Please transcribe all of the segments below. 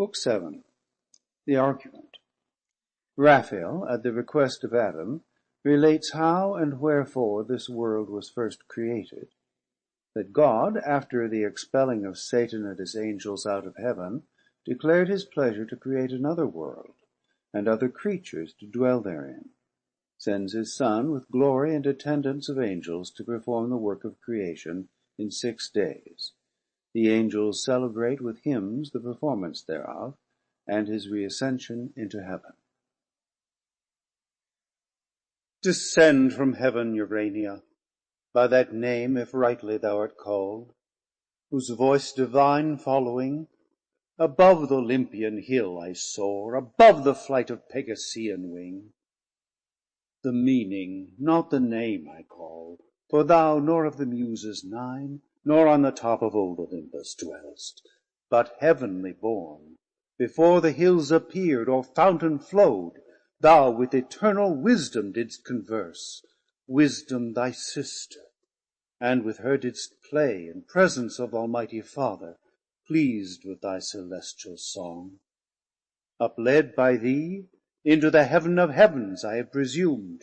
Book 7. The Argument. Raphael, at the request of Adam, relates how and wherefore this world was first created. That God, after the expelling of Satan and his angels out of heaven, declared his pleasure to create another world, and other creatures to dwell therein, sends his Son with glory and attendance of angels to perform the work of creation in 6 days. The angels celebrate with hymns the performance thereof, and his reascension into heaven. Descend from heaven, Urania, by that name, if rightly thou art called, whose voice divine following, above the Olympian hill I soar, above the flight of Pegasean wing. The meaning, not the name, I call, for thou nor of the Muses 9, nor on the top of old Olympus dwellst, but heavenly born. Before the hills appear'd, or fountain flow'd, thou with eternal wisdom didst converse, wisdom thy sister, and with her didst play in presence of Almighty Father, pleased with thy celestial song. Upled by thee, into the heaven of heavens I have presumed,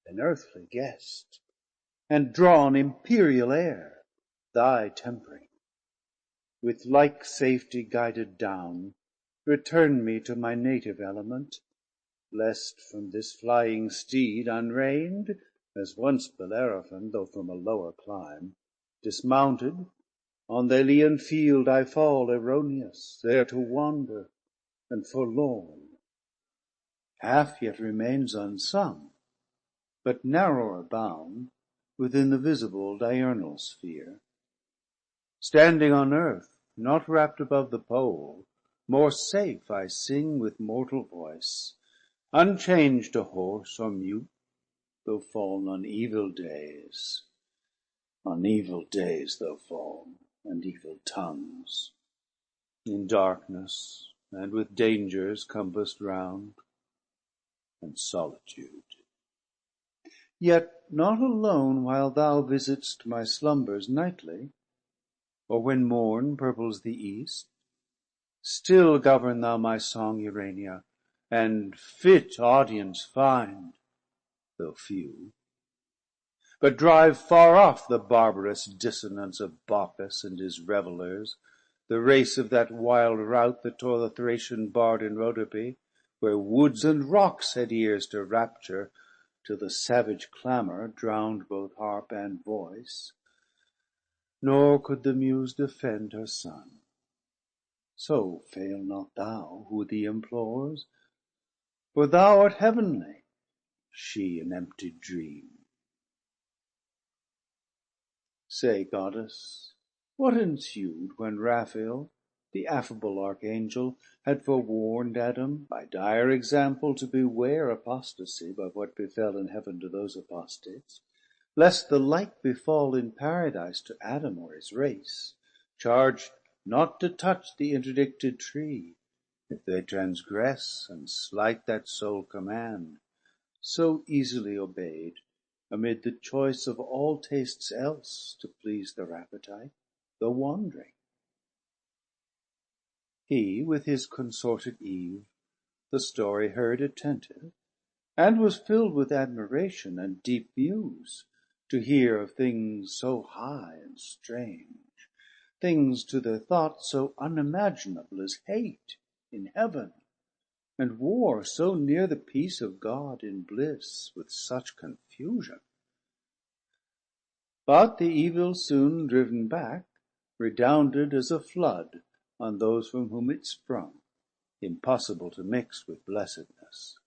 an earthly guest, and drawn imperial air, thy tempering. With like safety guided down, return me to my native element, lest from this flying steed unrein'd, as once Bellerophon, though from a lower clime, dismounted, on the Elean field I fall erroneous, there to wander, and forlorn. Half yet remains unsung, but narrower bound within the visible diurnal sphere. Standing on earth, not wrapt above the pole, more safe I sing with mortal voice, unchanged to hoarse or mute, though fall'n on evil days though fall'n, and evil tongues, in darkness and with dangers compassed round, and solitude. Yet not alone while thou visit'st my slumbers nightly, or when morn purples the east, still govern thou my song, Urania, and fit audience find, though few. But drive far off the barbarous dissonance of Bacchus and his revellers, the race of that wild rout that tore the Thracian bard in Rhodope, where woods and rocks had ears to rapture, till the savage clamor drowned both harp and voice. Nor could the Muse defend her son. So fail not thou who thee implores, for thou art heavenly, she an empty dream. Say, Goddess, what ensued when Raphael, the affable Archangel, had forewarned Adam by dire example to beware apostasy by what befell in heaven to those apostates, lest the like befall in Paradise to Adam or his race, charged not to touch the interdicted tree, if they transgress and slight that sole command, so easily obeyed, amid the choice of all tastes else to please their appetite, though wandering. He with his consorted Eve the story heard attentive, and was fill'd with admiration and deep muse, to hear of things so high and strange, things to their thought so unimaginable as hate in heaven, and war so near the peace of God in bliss, with such confusion. But the evil soon driven back, redounded as a flood on those from whom it sprung, impossible to mix with blessedness.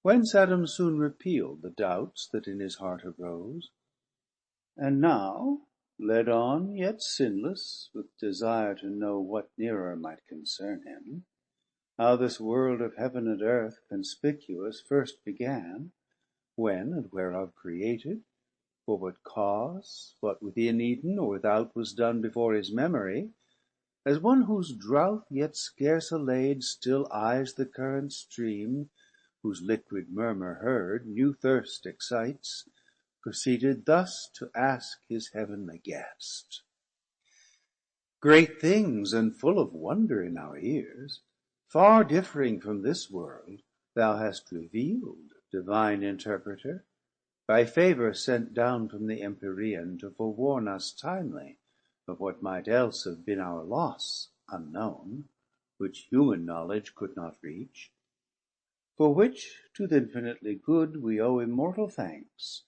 Whence Adam soon repeal'd the doubts that in his heart arose, and now, led on yet sinless, with desire to know what nearer might concern him, how this world of heaven and earth conspicuous first began, when and whereof created, for what cause, what within Eden or without was done before his memory, as one whose drouth yet scarce allay'd still eyes the current stream, whose liquid murmur heard new thirst excites, proceeded thus to ask his heavenly guest. great things and full of wonder in our ears, far differing from this world, thou hast revealed, divine Interpreter, by favor sent down from the Empyrean to forewarn us timely of what might else have been our loss unknown, which human knowledge could not reach, for which to th' infinitely good we owe immortal thanks,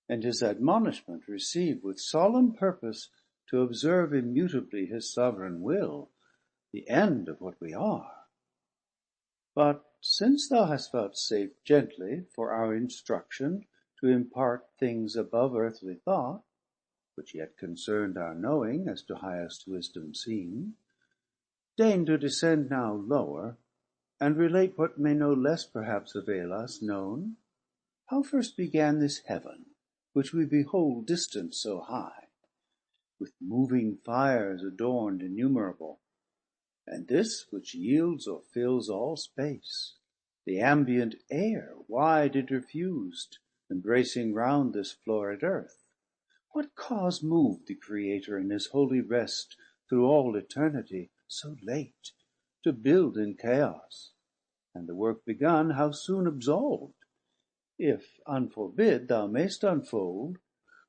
and his admonishment receive with solemn purpose to observe immutably his sovereign will, the end of what we are. But since thou hast vouchsafed gently for our instruction to impart things above earthly thought, which yet concerned our knowing as to highest wisdom seen, deign to descend now lower, and relate what may no less perhaps avail us known, how first began this heaven, which we behold distant so high, with moving fires adorned innumerable, and this which yields or fills all space, the ambient air wide interfused, embracing round this florid earth. What cause moved the Creator in his holy rest through all eternity so late to build in chaos, and the work begun how soon absolved? If unforbid thou mayst unfold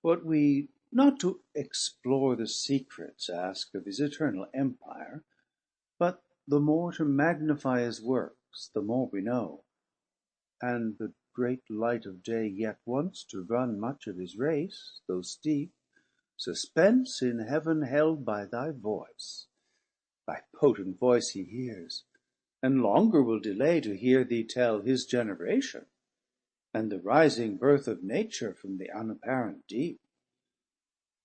what we not to explore the secrets ask of his eternal empire, but the more to magnify his works, the more we know, and the great light of day yet once to run much of his race, though steep, suspense in heaven held by thy voice. Thy potent voice he hears, and longer will delay to hear thee tell his generation, and the rising birth of nature from the unapparent deep.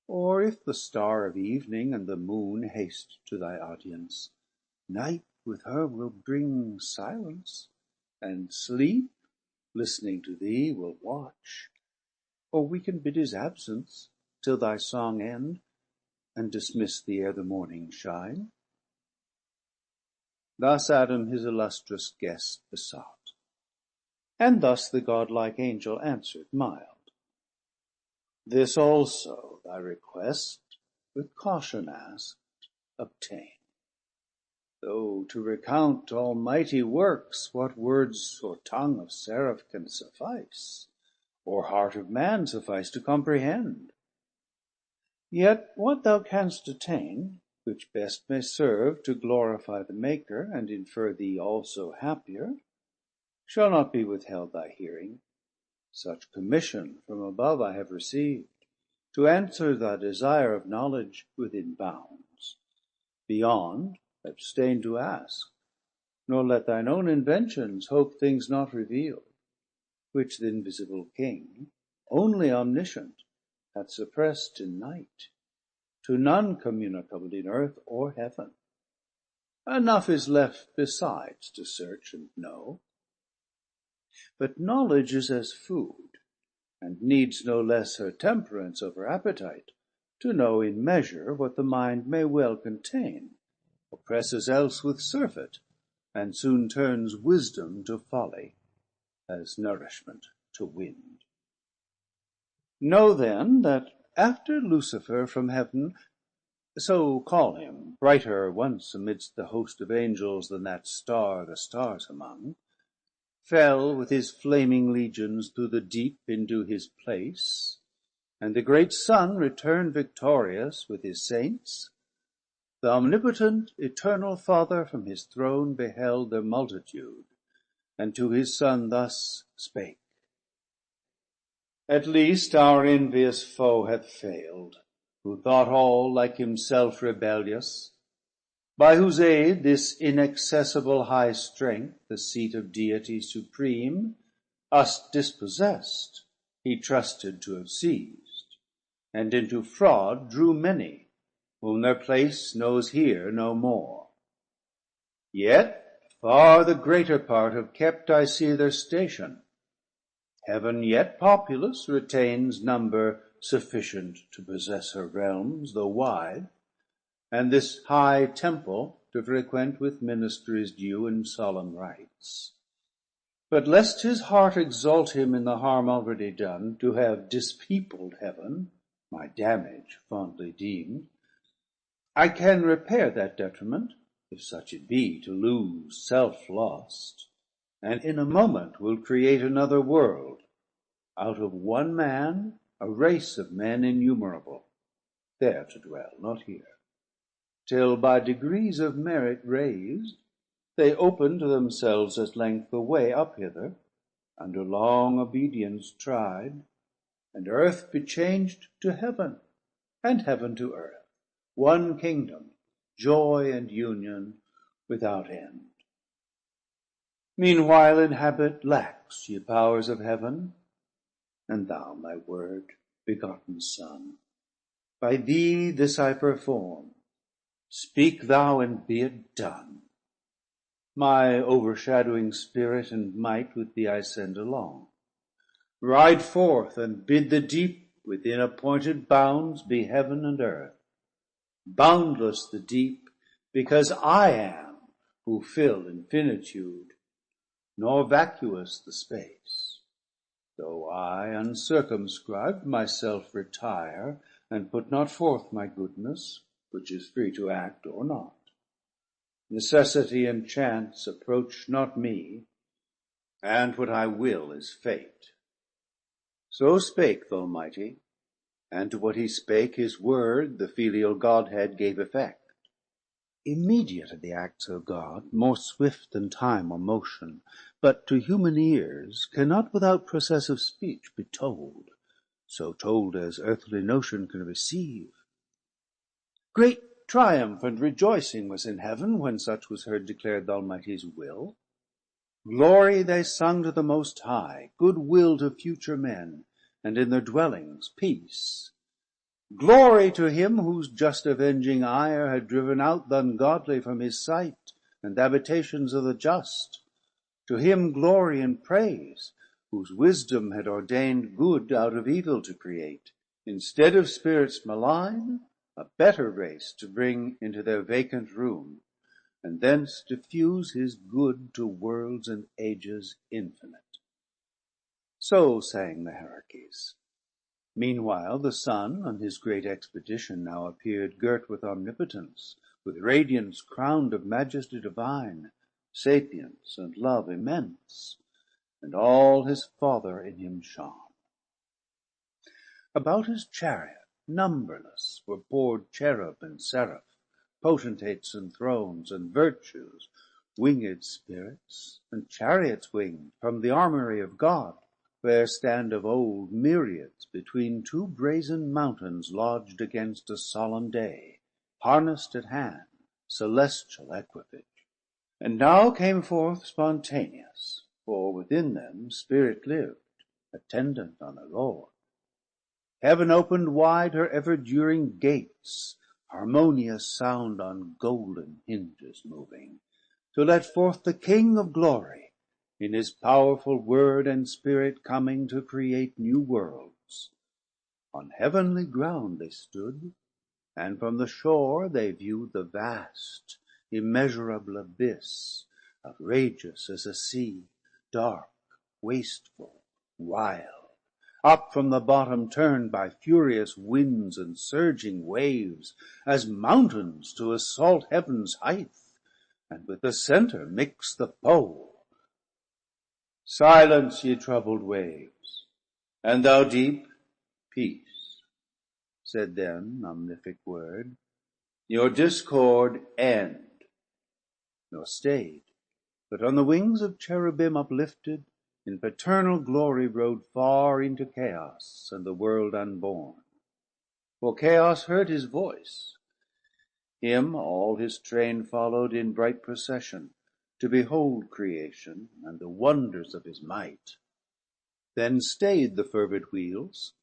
Or if the star of evening and the moon haste to thy audience, night with her will bring silence, and sleep, listening to thee, will watch. Or we can bid his absence till thy song end, and dismiss thee ere the morning shine. Thus Adam his illustrious guest besought, and thus the godlike angel answered mild: This also thy request, with caution asked, obtain. Though to recount almighty works, what words or tongue of seraph can suffice, or heart of man suffice to comprehend? Yet what thou canst attain, which best may serve to glorify the Maker, and infer thee also happier, shall not be withheld thy hearing. Such commission from above I have received, to answer thy desire of knowledge within bounds. Beyond, abstain to ask, nor let thine own inventions hope things not revealed, which th' invisible King, only omniscient, hath suppressed in night, to none communicable in earth or heaven. Enough is left besides to search and know. But knowledge is as food, and needs no less her temperance over appetite, to know in measure what the mind may well contain, oppresses else with surfeit, and soon turns wisdom to folly, as nourishment to wind. Know then that after Lucifer from heaven, so call him, brighter once amidst the host of angels than that star the stars among, fell with his flaming legions through the deep into his place, and the great Sun returned victorious with his saints, the omnipotent eternal Father from his throne beheld their multitude, and to his Son thus spake: At least our envious foe hath failed, who thought all like himself rebellious, by whose aid this inaccessible high strength, the seat of Deity supreme, us dispossessed, he trusted to have seized, and into fraud drew many, whom their place knows here no more. Yet far the greater part have kept, I see, their station. Heaven yet populous retains number sufficient to possess her realms, though wide, and this high temple to frequent with ministries due and solemn rites. But lest his heart exalt him in the harm already done, to have dispeopled heaven, my damage fondly deemed, I can repair that detriment, if such it be to lose self lost, and in a moment will create another world, out of one man a race of men innumerable, there to dwell, not here, till by degrees of merit raised, they open to themselves at length the way up hither, under long obedience tried, and earth be changed to heaven, and heaven to earth, one kingdom, joy and union without end. Meanwhile inhabit lax, ye powers of heaven, and thou, my word, begotten Son, by thee this I perform. Speak thou, and be it done. My overshadowing spirit and might with thee I send along. Ride forth, and bid the deep within appointed bounds be heaven and earth. Boundless the deep, because I am who fill infinitude, nor vacuous the space, though I uncircumscribed myself retire, and put not forth my goodness, which is free to act or not. Necessity and chance approach not me, and what I will is fate. So spake th' Almighty, and to what he spake his word the filial Godhead gave effect. Immediate are the acts of God, more swift than time or motion, but to human ears cannot without process of speech be told, so told as earthly notion can receive. Great triumph and rejoicing was in heaven, when such was heard declared th' Almighty's will. Glory they sung to the Most High, good will to future men, and in their dwellings peace. Glory to him whose just avenging ire had driven out th' ungodly from his sight, and habitations of the just. To him glory and praise, whose wisdom had ordained good out of evil to create, instead of spirits malign, a better race to bring into their vacant room, and thence diffuse his good to worlds and ages infinite. So sang the hierarchies. Meanwhile the Son on his great expedition now appeared, girt with omnipotence, with radiance crowned of majesty divine, sapience and love immense, and all his Father in him shone. About his chariot numberless were poured cherub and seraph, potentates and thrones, and virtues, winged spirits, and chariots winged from the armory of God, where stand of old myriads between two brazen mountains lodged against a solemn day, harnessed at hand, celestial equipage. And now came forth spontaneous, for within them spirit lived, attendant on the Lord. Heaven opened wide her ever-during gates, harmonious sound on golden hinges moving, to let forth the King of glory, in his powerful word and spirit coming to create new worlds. On heavenly ground they stood, and from the shore they viewed the vast, immeasurable abyss, outrageous as a sea, dark, wasteful, wild, up from the bottom turned by furious winds and surging waves, as mountains to assault heaven's height, and with the center mix the pole. Silence, ye troubled waves, and thou deep, peace, said then omnific word, your discord end. Nor stayed, but on the wings of cherubim uplifted, in paternal glory rode far into chaos and the world unborn. For chaos heard his voice. Him all his train followed in bright procession, to behold creation and the wonders of his might. Then stayed the fervid wheels,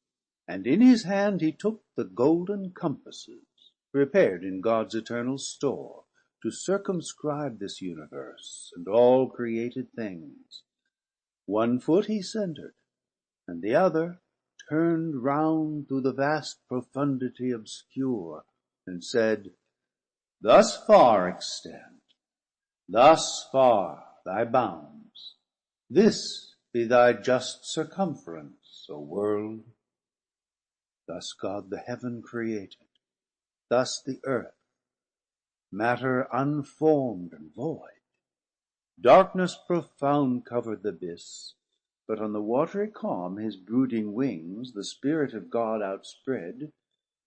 and in his hand he took the golden compasses, prepared in God's eternal store, to circumscribe this universe and all created things. One foot he centered, and the other turned round through the vast profundity obscure, and said, thus far extend, thus far thy bounds, this be thy just circumference, O world. Thus God the heaven created, thus the earth matter unformed and void. Darkness profound cover'd the abyss, but on the watery calm his brooding wings the Spirit of God outspread,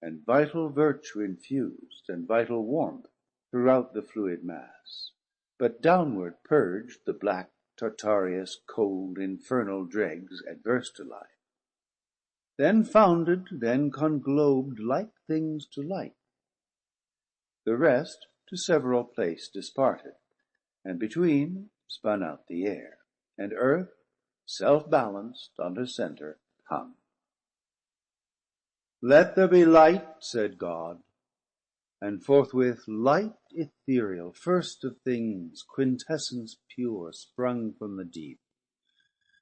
and vital virtue infused, and vital warmth throughout the fluid mass, but downward purged the black Tartareus cold infernal dregs adverse to life. Then founded, then conglobed like things to like. The rest to several place disparted, and between spun out the air, and earth, self-balanced on her center, hung. Let there be light, said God, and forthwith light ethereal, first of things, quintessence pure, sprung from the deep,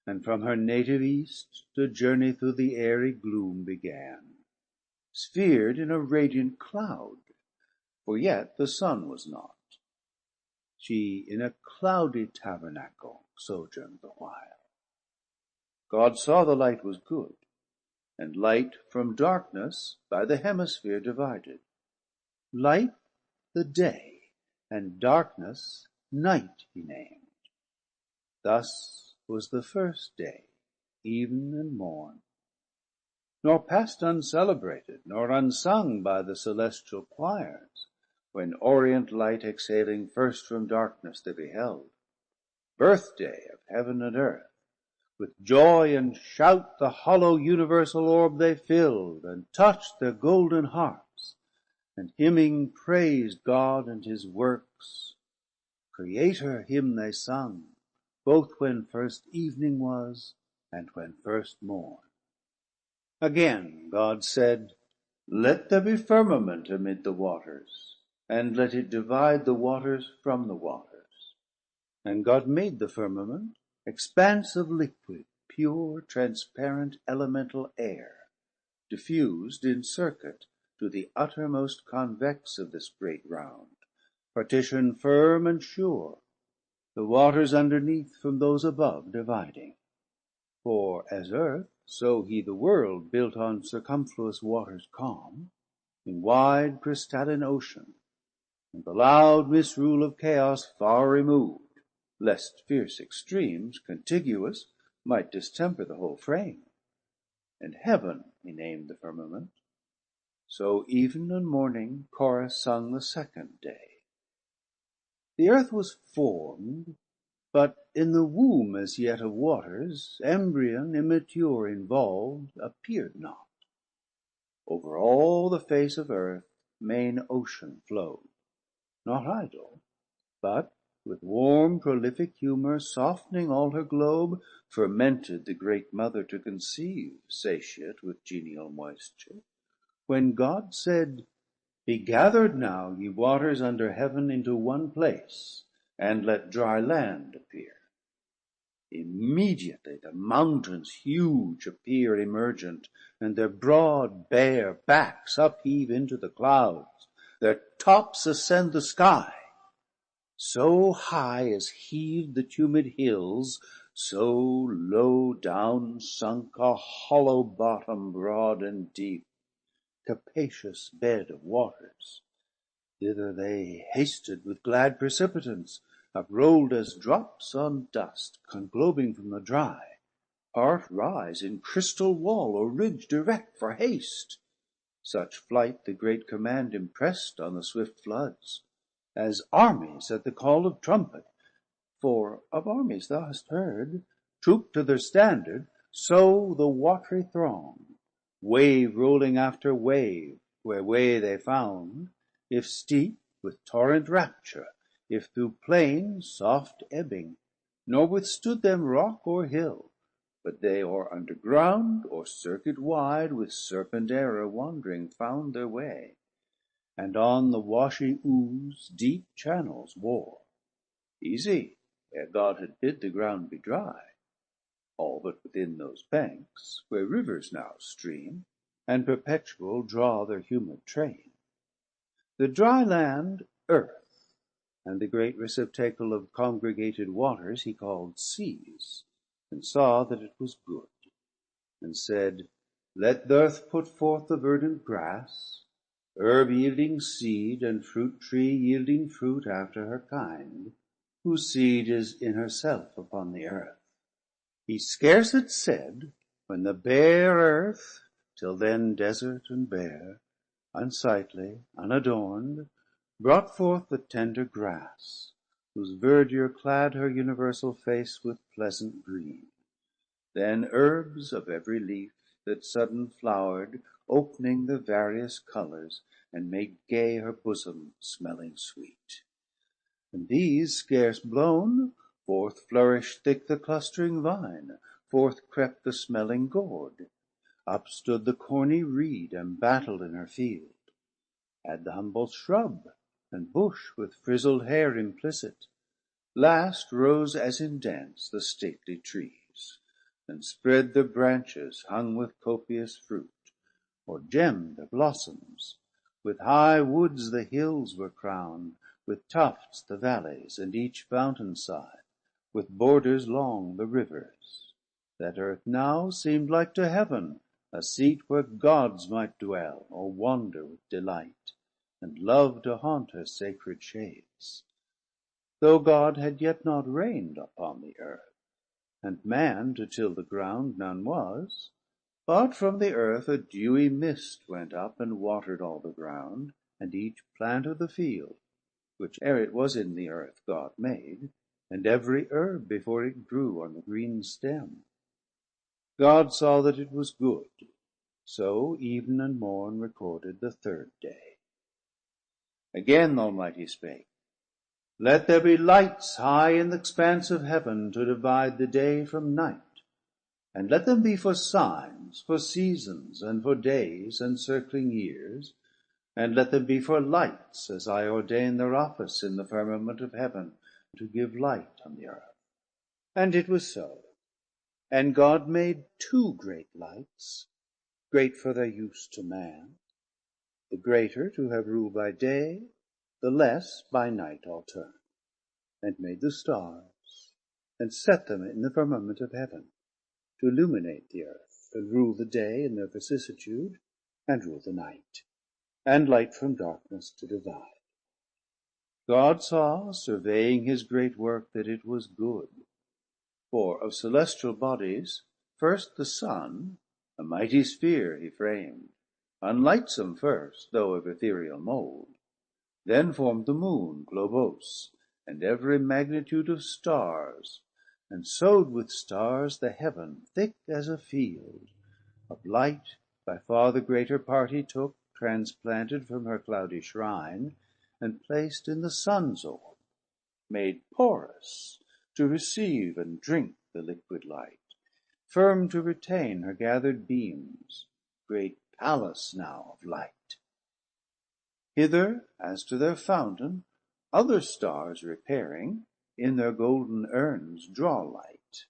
and from her native east to journey through the airy gloom began, sphered in a radiant cloud, for yet the sun was not. She in a cloudy tabernacle sojourned the while. God saw the light was good, and light from darkness by the hemisphere divided. Light the day, and darkness night he named. Thus was the first day, even and morn, nor passed uncelebrated, nor unsung by the celestial choirs, when orient light exhaling first from darkness they beheld. Birthday of heaven and earth, with joy and shout the hollow universal orb they filled, and touched their golden harps, and hymning praised God and his works. Creator hymn they sung, both when first evening was, and when first morn. Again God said, let there be firmament amid the waters, and let it divide the waters from the waters. And God made the firmament, expanse of liquid, pure, transparent, elemental air, diffused in circuit to the uttermost convex of this great round, partition firm and sure, the waters underneath from those above dividing. For as earth, so he the world built on circumfluous waters calm, in wide crystalline ocean, and the loud misrule of chaos far removed, lest fierce extremes, contiguous, might distemper the whole frame. And heaven he named the firmament. So even and morning chorus sung the second day. The earth was formed, but in the womb as yet of waters, embryon immature involved, appeared not. Over all the face of earth main ocean flowed, not idle, but with warm prolific humor, softening all her globe, fermented the great mother to conceive, satiate with genial moisture, when God said, be gathered now, ye waters under heaven, into one place, and let dry land appear. Immediately the mountains huge appear emergent, and their broad bare backs upheave into the clouds, their tops ascend the sky. So high as heaved the tumid hills, so low down sunk a hollow bottom, broad and deep, capacious bed of waters. Thither they hasted with glad precipitance, uprolled as drops on dust, conglobing from the dry, part rise in crystal wall or ridge direct for haste. Such flight the great command impressed on the swift floods, as armies at the call of trumpet. For of armies thou hast heard, troop to their standard, so the watery throng, wave rolling after wave, where way they found, if steep with torrent rapture, if through plain soft ebbing, nor withstood them rock or hill, but they or underground, or circuit wide, with serpent error wandering found their way, and on the washy ooze deep channels wore, easy, ere God had bid the ground be dry, all but within those banks, where rivers now stream, and perpetual draw their humid train. The dry land earth, and the great receptacle of congregated waters he called seas, and saw that it was good, and said, let the earth put forth the verdant grass, herb yielding seed, and fruit tree yielding fruit after her kind, whose seed is in herself upon the earth. He scarce had said, when the bare earth, till then desert and bare, unsightly, unadorned, brought forth the tender grass, whose verdure clad her universal face with pleasant green. Then herbs of every leaf that sudden flowered, opening the various colors, and made gay her bosom, smelling sweet. And these scarce blown, forth flourished thick the clustering vine, forth crept the smelling gourd, up stood the corny reed embattled in her field. Add the humble shrub and bush with frizzled hair implicit. Last rose as in dance the stately trees, and spread their branches hung with copious fruit, or gemmed their blossoms. With high woods the hills were crowned, with tufts the valleys, and each fountain side, with borders long the rivers. That earth now seemed like to heaven, a seat where gods might dwell, or wander with delight, and love to haunt her sacred shades. Though God had yet not reigned upon the earth, and man to till the ground none was, but from the earth a dewy mist went up, and watered all the ground, and each plant of the field, which ere it was in the earth God made, and every herb before it grew on the green stem. God saw that it was good. So even and morn recorded the third day. Again the Almighty spake, Let there be lights high in the expanse of heaven, to divide the day from night, and let them be for signs, for seasons, and for days, and circling years, and let them be for lights, as I ordain their office in the firmament of heaven, to give light on the earth. And it was so. And God made 2 great lights, great for their use to man, the greater to have rule by day, the less by night alternate, and made the stars, and set them in the firmament of heaven, to illuminate the earth, and rule the day in their vicissitude, and rule the night, and light from darkness to divide. God saw, surveying his great work, that it was good. For of celestial bodies, first the sun, a mighty sphere he framed, unlightsome first, though of ethereal mold. Then formed the moon, globose, and every magnitude of stars, and sowed with stars the heaven thick as a field. Of light by far the greater part he took, transplanted from her cloudy shrine, and placed in the sun's orb, made porous to receive and drink the liquid light, firm to retain her gathered beams, great palace now of light. Hither, as to their fountain, other stars repairing, in their golden urns draw light,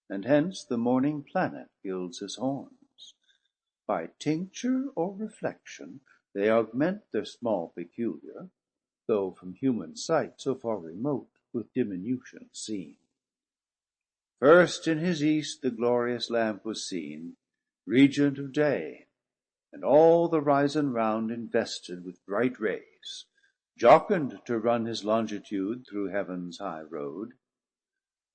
and hence the morning planet gilds his horns. By tincture or reflection they augment their small peculiar, though from human sight so far remote, with diminution seen. First in his east the glorious lamp was seen, regent of day, and all the horizon round invested with bright rays, jocund to run his longitude through heaven's high road.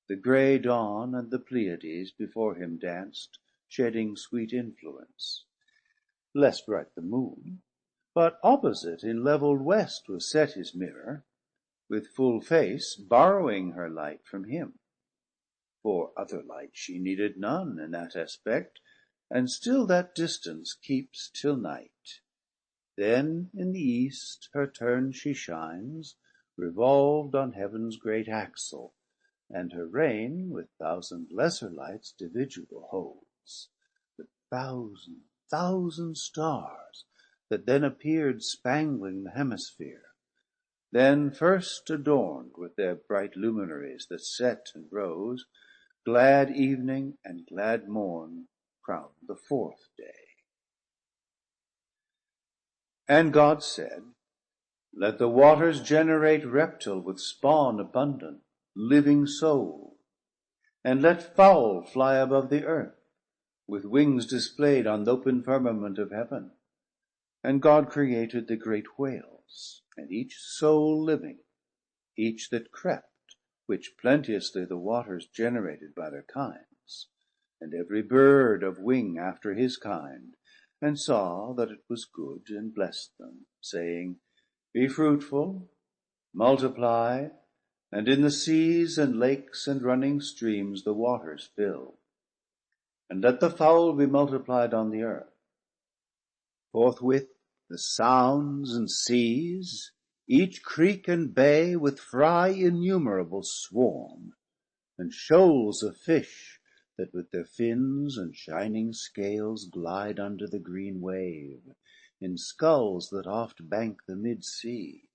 The grey dawn and the Pleiades before him danced, shedding sweet influence. Less bright the moon, but opposite in levelled west was set his mirror, with full face borrowing her light from him. For other light she needed none in that aspect, and still that distance keeps till night. Then in the east her turn she shines, revolved on heaven's great axle, and her reign with 1,000 lesser lights dividual holds, with 1,000 stars that then appeared spangling the hemisphere. Then first adorned with their bright luminaries that set and rose, glad evening and glad morn crowned the 4th day. And God said, Let the waters generate reptile with spawn abundant, living soul, and let fowl fly above the earth, with wings displayed on the open firmament of heaven. And God created the great whales, and each soul living, each that crept, which plenteously the waters generated by their kinds, and every bird of wing after his kind, and saw that it was good, and blessed them, saying, Be fruitful, multiply, and in the seas and lakes and running streams the waters fill, and let the fowl be multiplied on the earth. Forthwith the sounds and seas, each creek and bay, with fry innumerable swarm, and shoals of fish that with their fins and shining scales glide under the green wave, in skulls that oft bank the mid-sea.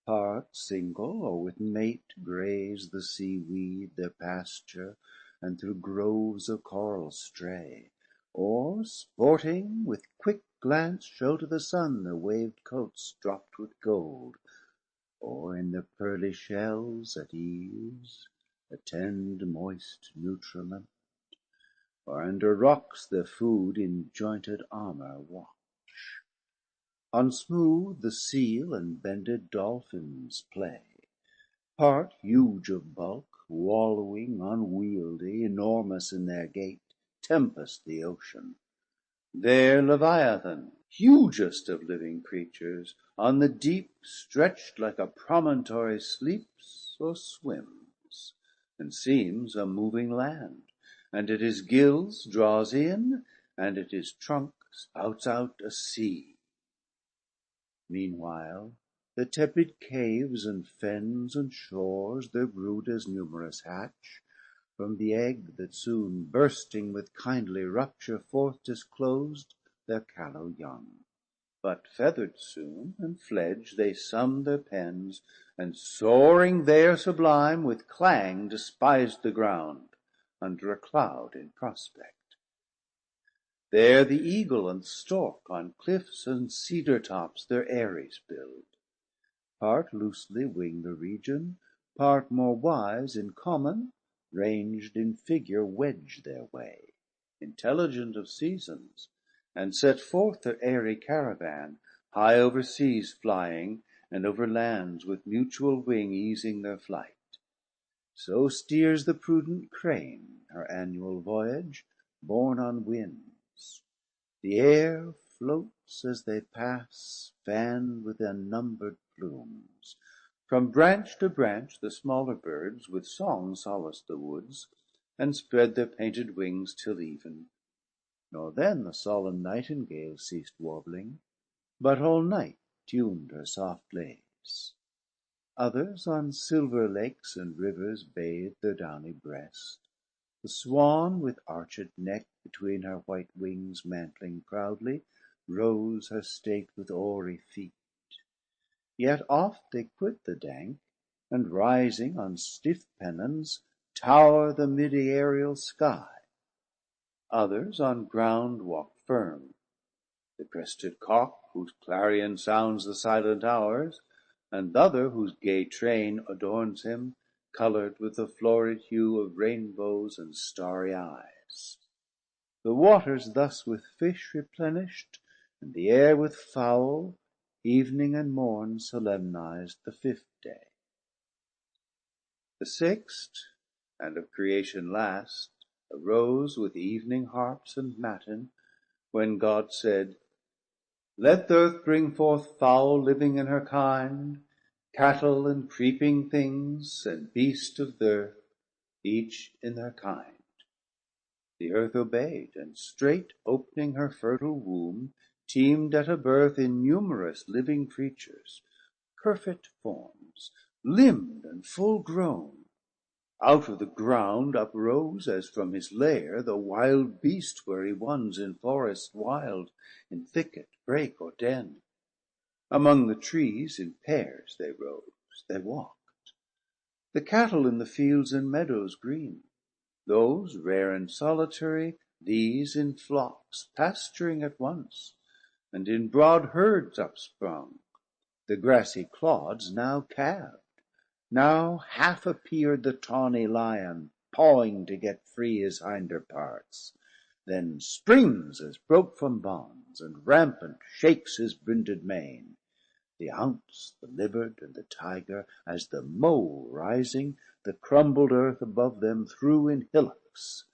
Part single or with mate graze the sea-weed their pasture, and through groves of coral stray, or sporting with quick glance show to the sun their waved coats dropped with gold, or in their pearly shells at ease attend moist nutriment, or under rocks their food in jointed armour watch. On smooth the seal and bended dolphins play, part huge of bulk, wallowing unwieldy, enormous in their gait, tempest the ocean. There Leviathan, hugest of living creatures, on the deep stretched like a promontory sleeps or swims, and seems a moving land, and at his gills draws in, and at his trunk spouts out a sea. Meanwhile the tepid caves and fens and shores their brood as numerous hatch, from the egg that soon bursting with kindly rupture forth disclosed their callow young. But feathered soon, and fledged, they summ'd their pens, and soaring there sublime, with clang despised the ground, under a cloud in prospect. There the eagle and stork on cliffs and cedar tops their eyries build, part loosely wing the region, part more wise in common, ranged in figure wedge their way, intelligent of seasons, and set forth their airy caravan, high over seas flying, and over lands with mutual wing easing their flight. So steers the prudent crane her annual voyage, borne on winds. The air floats as they pass, fanned with unnumbered plumes. From branch to branch the smaller birds with song solace the woods, and spread their painted wings till even. Nor then the solemn nightingale ceased warbling, but all night tuned her soft lays. Others on silver lakes and rivers bathed their downy breast. The swan with arched neck between her white wings mantling proudly, rose her state with oary feet. Yet oft they quit the dank, and rising on stiff pennons, tower the mid-aerial sky. Others on ground walk firm, the crested cock, whose clarion sounds the silent hours, and th'other whose gay train adorns him, colour'd with the florid hue of rainbows and starry eyes. The waters thus with fish replenish'd, and the air with fowl, evening and morn solemnized the 5th day. The 6th, and of creation last, arose with evening harps and matin, when God said, Let the earth bring forth fowl living in her kind, cattle and creeping things, and beast of the earth, each in their kind. The earth obeyed, and straight opening her fertile womb, teem'd at a birth innumerous living creatures, perfect forms, limbed and full grown. Out of the ground uprose, as from his lair, the wild beast where he wons in forest wild, in thicket, brake, or den. Among the trees in pairs they rose, they walked. The cattle in the fields and meadows green, those rare and solitary, these in flocks, pasturing at once, and in broad herds upsprung. The grassy clods now calved, now half appear'd the tawny lion, pawing to get free his hinder parts, then springs as broke from bonds. horns, and rampant shakes his brinded mane. The ounce, the livered, and the tiger, as the mole rising, the crumbled earth above them threw in hillocks.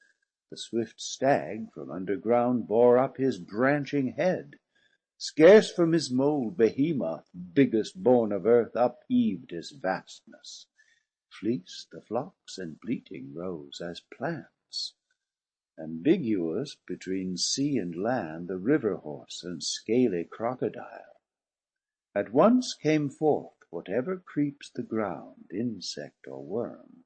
The swift stag from underground bore up his branching head. Scarce from his mould Behemoth, biggest born of earth, upheaved his vastness. Fleeced the flocks, and bleating rose as plants. Ambiguous between sea and land, the river horse and scaly crocodile. At once came forth whatever creeps the ground, insect or worm.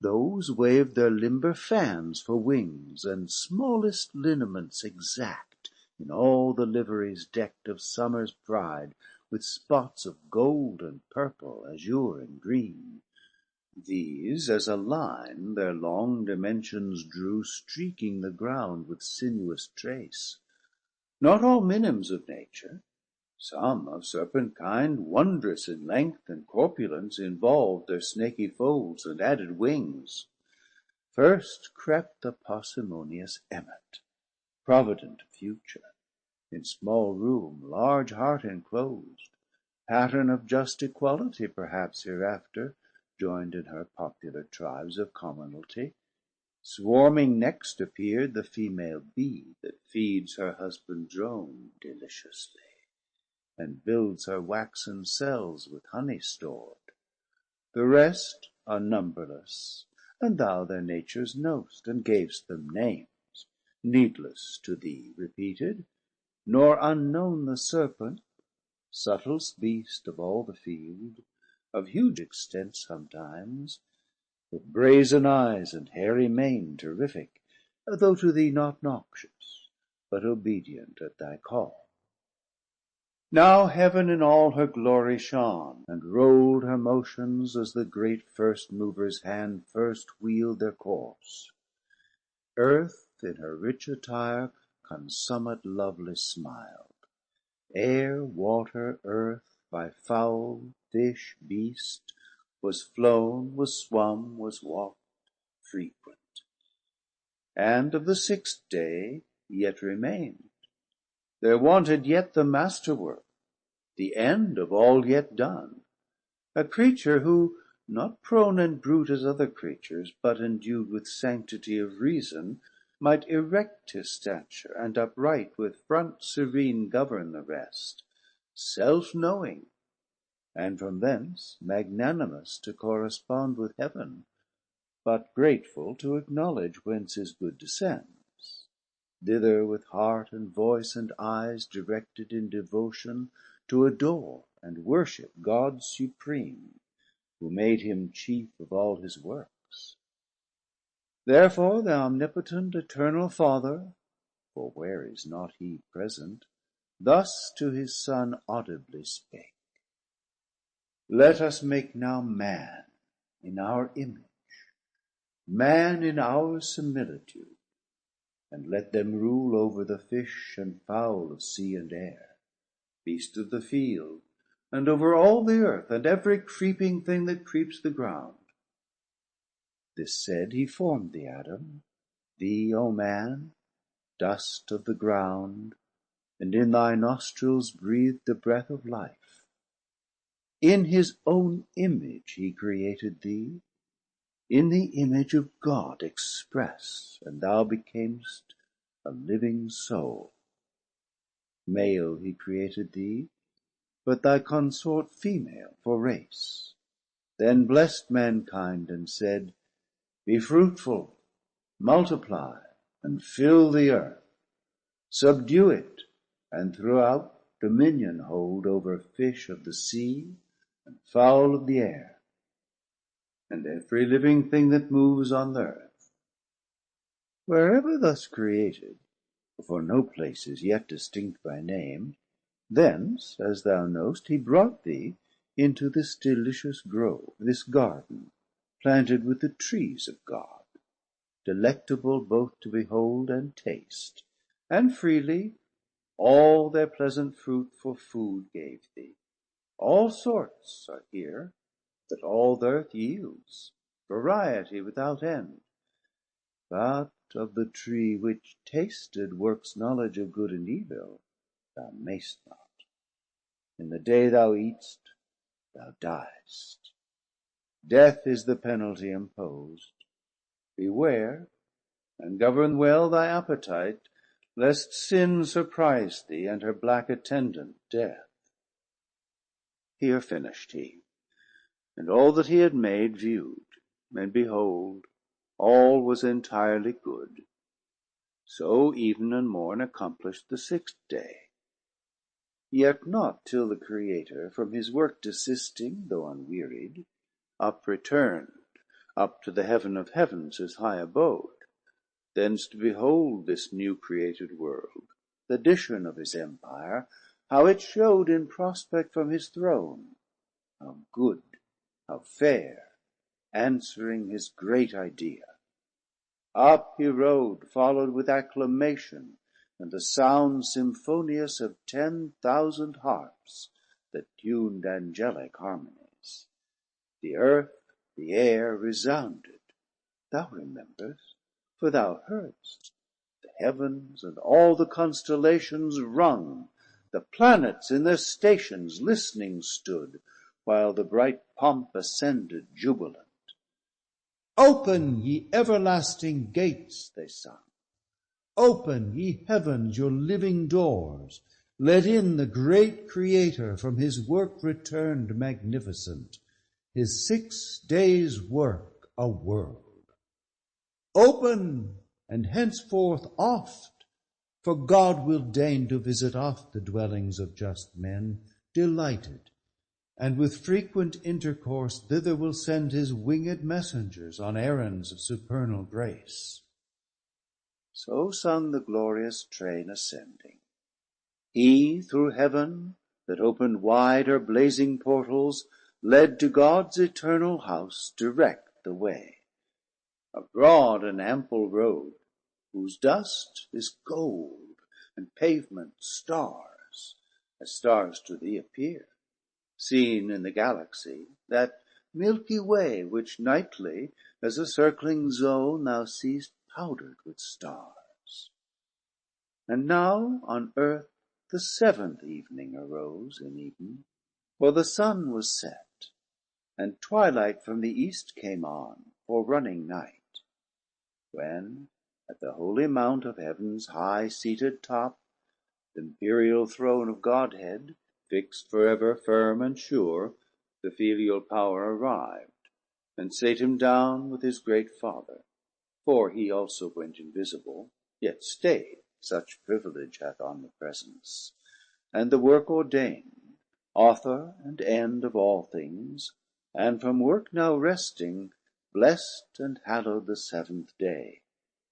Those waved their limber fans for wings, and smallest lineaments exact, in all the liveries decked of summer's pride, with spots of gold and purple, azure and green. These as a line their long dimensions drew, streaking the ground with sinuous trace. Not all minims of nature, some of serpent kind, wondrous in length and corpulence, involved their snaky folds and added wings. First crept the parsimonious emmet, provident of future, in small room, large heart enclosed, pattern of just equality perhaps hereafter, joined in her popular tribes of commonalty. Swarming next appear'd the female bee, that feeds her husband drone deliciously, and builds her waxen cells with honey stored. The rest are numberless, and thou their natures know'st, and gav'st them names, needless to thee repeated, nor unknown the serpent, subtlest beast of all the field, of huge extent sometimes, with brazen eyes and hairy mane terrific, though to thee not noxious, but obedient at thy call. Now heaven in all her glory shone, and roll'd her motions as the great first mover's hand first wheel'd their course. Earth in her rich attire consummate lovely smiled. Air, water, earth, by fowl, fish, beast, was flown, was swum, was walked, frequent. And of the 6th day yet remained. There wanted yet the masterwork, the end of all yet done. A creature who, not prone and brute as other creatures, but endued with sanctity of reason, might erect his stature, and upright with front serene govern the rest, self-knowing, and from thence magnanimous to correspond with heaven, but grateful to acknowledge whence his good descends. Thither with heart and voice and eyes directed in devotion, to adore and worship God supreme, who made him chief of all his works. Therefore the omnipotent eternal Father, for where is not he present, thus to his Son audibly spake: Let us make now man in our image, man in our similitude, and let them rule over the fish and fowl of sea and air, beast of the field, and over all the earth, and every creeping thing that creeps the ground. This said, he form'd thee, Adam, thee, O man, dust of the ground, and in thy nostrils breathed the breath of life. In his own image he created thee, in the image of God express, and thou becamest a living soul. Male he created thee, but thy consort female for race. Then blessed mankind, and said, Be fruitful, multiply, and fill the earth, subdue it, and throughout dominion hold over fish of the sea and fowl of the air, and every living thing that moves on the earth. Wherever thus created, for no place is yet distinct by name, thence, as thou knowst, he brought thee into this delicious grove, this garden, planted with the trees of God, delectable both to behold and taste, and freely all their pleasant fruit for food gave thee. All sorts are here, that all the earth yields, variety without end. But of the tree which tasted works knowledge of good and evil, thou mayst not. In the day thou eat'st, thou diest. Death is the penalty imposed. Beware, and govern well thy appetite, lest sin surprise thee, and her black attendant, death. Here finished he, and all that he had made viewed, and behold, all was entirely good. So even and morn accomplished the 6th day. Yet not till the Creator, from his work desisting, though unwearied, returned, up to the heaven of heavens, his high abode, thence to behold this new created world, th'addition of his empire, how it showed in prospect from his throne, how good, how fair, answering his great idea. Up he rode, followed with acclamation, and the sound symphonious of 10,000 harps that tuned angelic harmonies. The earth, the air resounded, thou rememberest, for thou heardst. The heavens and all the constellations rung, the planets in their stations listening stood, while the bright pomp ascended jubilant. Open, ye everlasting gates, they sung. Open, ye heavens, your living doors. Let in the great Creator, from his work returned magnificent, his 6 days' work a world. Open, and henceforth oft, for God will deign to visit oft the dwellings of just men, delighted, and with frequent intercourse thither will send his winged messengers on errands of supernal grace. So sung the glorious train ascending. He through heaven, that opened wide her blazing portals, led to God's eternal house direct the way. A broad and ample road, whose dust is gold, and pavement stars, as stars to thee appear, seen in the galaxy, that Milky Way, which nightly, as a circling zone, thou seest powdered with stars. And now on earth the 7th evening arose in Eden, for the sun was set, and twilight from the east came on, forerunning night, when at the holy mount of heaven's high-seated top, the imperial throne of Godhead, fixed forever firm and sure, the filial power arrived, and sate him down with his great Father. For he also went invisible, yet stayed, such privilege hath omnipresence, and the work ordained, author and end of all things, and from work now resting, blessed and hallowed the 7th day,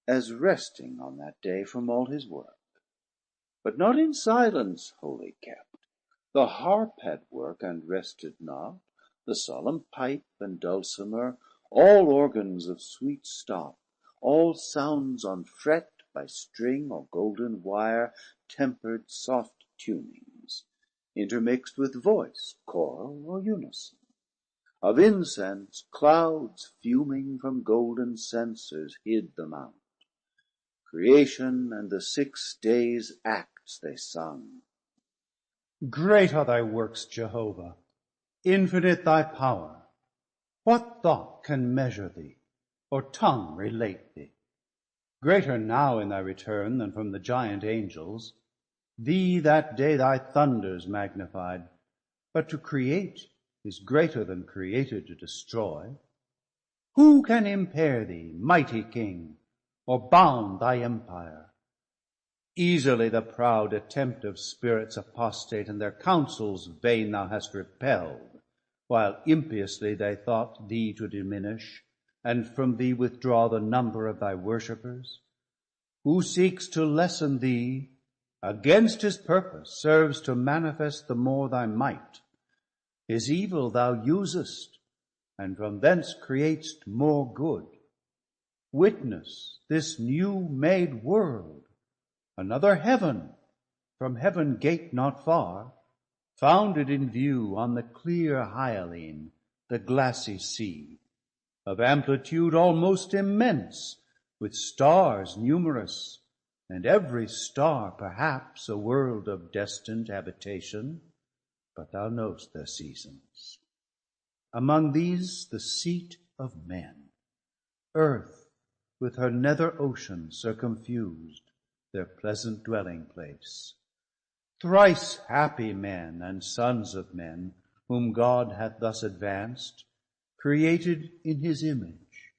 as resting on that day from all his work. But not in silence wholly kept. The harp had work and rested not, the solemn pipe and dulcimer, all organs of sweet stop, all sounds on fret by string or golden wire, tempered soft tunings, intermixed with voice, choral or unison. Of incense, clouds fuming from golden censers hid the mount. Creation and the 6 days' acts they sung. Great are thy works, Jehovah, infinite thy power. What thought can measure thee, or tongue relate thee? Greater now in thy return than from the giant angels. Thee that day thy thunders magnified, but to create is greater than created to destroy. Who can impair thee, mighty King, or bound thy empire? Easily the proud attempt of spirits apostate, and their counsels vain thou hast repelled, while impiously they thought thee to diminish, and from thee withdraw the number of thy worshippers. Who seeks to lessen thee, against his purpose serves to manifest the more thy might. His evil thou usest, and from thence createst more good. Witness this new made world, another heaven, from heaven gate not far, founded in view on the clear hyaline, the glassy sea, of amplitude almost immense, with stars numerous, and every star perhaps a world of destined habitation, but thou know'st their seasons. Among these the seat of men, earth with her nether ocean circumfused, their pleasant dwelling place. Thrice happy men and sons of men, whom God hath thus advanced, created in his image,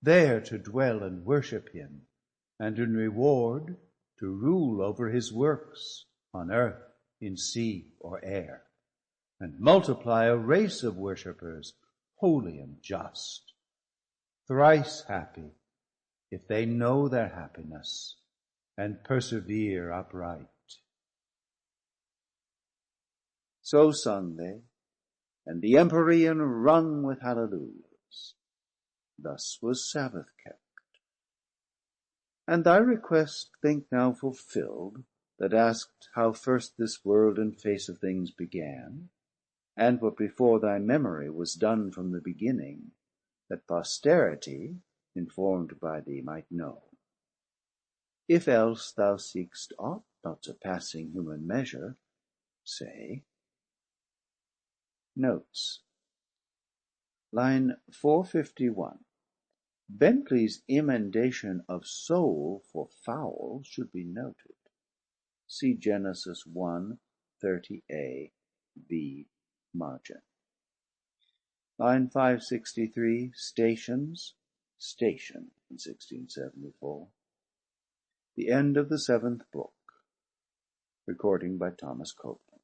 there to dwell and worship him, and in reward to rule over his works on earth, in sea, or air, and multiply a race of worshippers, holy and just. Thrice happy, if they know their happiness, and persevere upright. So sung they, and the Empyrean rung with hallelujahs. Thus was Sabbath kept. And thy request think now fulfilled, that asked how first this world and face of things began, and what before thy memory was done from the beginning, that posterity, informed by thee, might know. If else thou seek'st aught not surpassing human measure, say. Notes. Line 451. Bentley's emendation of soul for fowl should be noted. See Genesis 1:30a, B, margin. Line 563, stations, station in 1674. The end of the 7th book. Recording by Thomas Copeland.